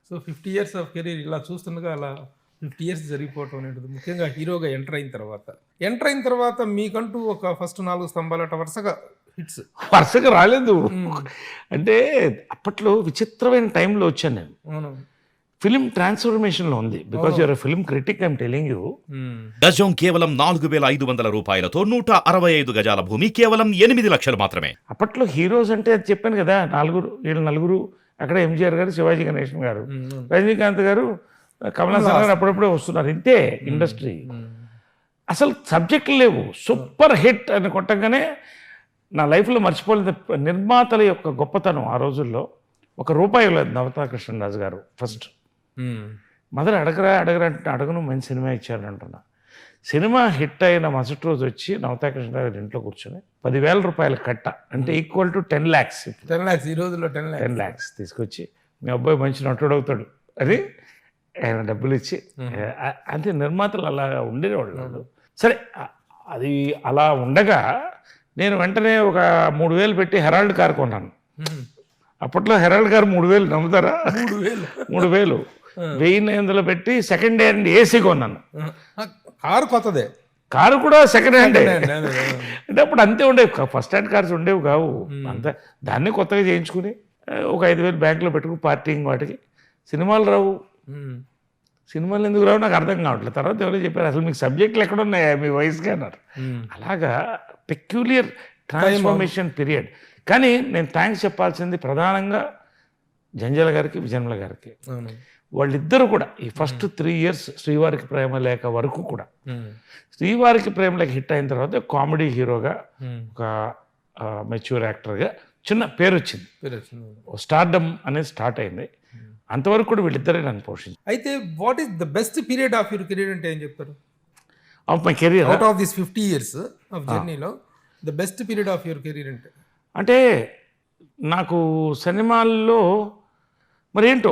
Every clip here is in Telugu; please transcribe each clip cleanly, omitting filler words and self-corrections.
సో 50 ఇయర్స్ ఆఫ్ కెరీర్ ఇలా చూస్తుండగా అలా 50 ఇయర్స్ జరిగిపోవటం అనేది ముఖ్యంగా హీరోగా ఎంటర్ అయిన తర్వాత మీకంటూ ఒక ఫస్ట్ 4 స్తంభాలట వరుసగా హిట్స్ వరుసగా రాలేదు. అంటే అప్పట్లో విచిత్రమైన టైంలో వచ్చాను నేను. అవును. ఫిలిం ట్రాన్స్ఫర్మేషన్లో ఉంది. Because you're film critic, I'm telling you. గజం కేవలం 4,500 రూపాయలతో 165 గజాల భూమి కేవలం 8 లక్షలు మాత్రమే. అప్పట్లో హీరోస్ అంటే అది చెప్పాను కదా, నలుగురు అక్కడ ఎంజీఆర్ గారు, శివాజీ గణేశన్ గారు, రజనీకాంత్ గారు, కమల్ హాసన్ గారు అప్పుడప్పుడే వస్తున్నారు. ఇంతే ఇండస్ట్రీ. అసలు సబ్జెక్టులు లేవు. సూపర్ హిట్ అని కొట్టగానే నా లైఫ్లో మర్చిపోలేదు నిర్మాతల యొక్క గొప్పతనం. ఆ రోజుల్లో ₹1 లేదు నవతా కృష్ణరాజు గారు ఫస్ట్. మదర్ అడగరా అంటే అడగను, మంచి సినిమా ఇచ్చారంటున్నా. సినిమా హిట్ అయిన మరుసటి రోజు వచ్చి నవతా కృష్ణరాజు గారి ఇంట్లో కూర్చొని ₹10,000 కట్ట, అంటే ఈక్వల్ టు 10 lakhs. 10 lakhs ఈ రోజుల్లో 10 lakhs తీసుకొచ్చి మీ అబ్బాయి మంచి నటుడు అవుతాడు అని ఆయన డబ్బులు ఇచ్చి, అంతే నిర్మాతలు అలా ఉండేవాళ్ళు. సరే, అది అలా ఉండగా నేను వెంటనే ఒక 3,000 పెట్టి హెరాల్డ్ కార్ కొన్నాను. అప్పట్లో హెరాల్డ్ కార్ 3,000, నమ్ముతారా? 3,000 1,900 పెట్టి సెకండ్ హ్యాండ్ ఏసీ కొన్నాను. కారు కొత్తదే, కారు కూడా సెకండ్ హ్యాండ్. అంటే అప్పుడు అంతే ఉండేవి, ఫస్ట్ హ్యాండ్ కార్స్ ఉండేవి కావు. అంతా దాన్ని కొత్తగా చేయించుకుని ఒక 5,000 బ్యాంకులో పెట్టుకుని పార్టీంగ్ వాటికి. సినిమాలు రావు. సినిమాలు ఎందుకు రావు నాకు అర్థం కావట్లేదు. తర్వాత ఎవరో చెప్పారు, అసలు మీకు సబ్జెక్టులు ఎక్కడ ఉన్నాయా మీ వయసుగా అన్నారు. అలాగా పెక్యులియర్ ట్రాన్స్ఫర్మేషన్ పీరియడ్. కానీ నేను థ్యాంక్స్ చెప్పాల్సింది ప్రధానంగా జంజాల గారికి, విజయన్మల గారికి. వాళ్ళిద్దరూ కూడా ఈ ఫస్ట్ 3 years శ్రీవారికి ప్రేమ లేక వరకు కూడా, శ్రీవారికి ప్రేమ లేక హిట్ అయిన తర్వాత కామెడీ హీరోగా, ఒక మెచ్యూర్ యాక్టర్గా చిన్న పేరు వచ్చింది. స్టార్డమ్ అనేది స్టార్ట్ అయింది. అంతవరకు కూడా వీళ్ళిద్దరే నన్ను పోషించారు. అయితే what is the best period of your career అంటే ఏం చెప్తారు? Of my career, out of this 50 years of జర్నీలో the best period of your career అంటే నాకు సినిమాల్లో మరి ఏంటో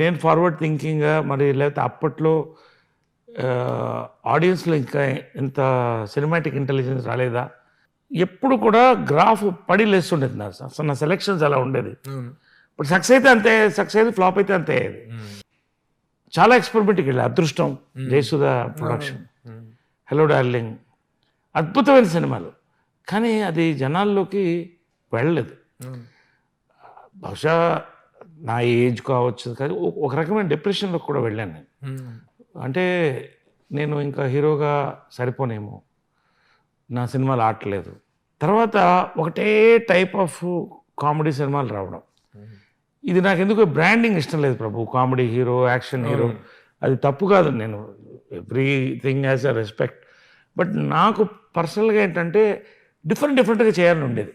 నేను ఫార్వర్డ్ థింకింగ్గా, మరి లేకపోతే అప్పట్లో ఆడియన్స్లో ఇంకా ఎంత సినిమాటిక్ ఇంటెలిజెన్స్ రాలేదా, ఎప్పుడు కూడా గ్రాఫ్ పడి లేస్తుండేది నా సెలెక్షన్స్ అలా ఉండేది. ఇప్పుడు సక్సెస్ అయితే అంతే, సక్సెస్ అయితే ఫ్లాప్ అయితే అంతే. చాలా ఎక్స్పెరిమెంట్కి వెళ్ళి అదృష్టం, జయసుధా ప్రొడక్షన్, హలో డార్లింగ్, అద్భుతమైన సినిమాలు. కానీ అది జనాల్లోకి వెళ్ళలేదు. బహుశా నా ఏజ్ కావచ్చు, కానీ ఒక రకమైన డిప్రెషన్లో కూడా వెళ్ళాను నేను. అంటే నేను ఇంకా హీరోగా సరిపోనేమో, నా సినిమాలు ఆడలేదు. తర్వాత ఒకటే టైప్ ఆఫ్ కామెడీ సినిమాలు రావడం, ఇది నాకు ఎందుకు బ్రాండింగ్ ఇష్టం లేదు ప్రభు. కామెడీ హీరో, యాక్షన్ హీరో, అది తప్పు కాదు. నేను everything as a respect. But నాకు పర్సనల్గా ఏంటంటే డిఫరెంట్గా చేయాలని ఉండేది.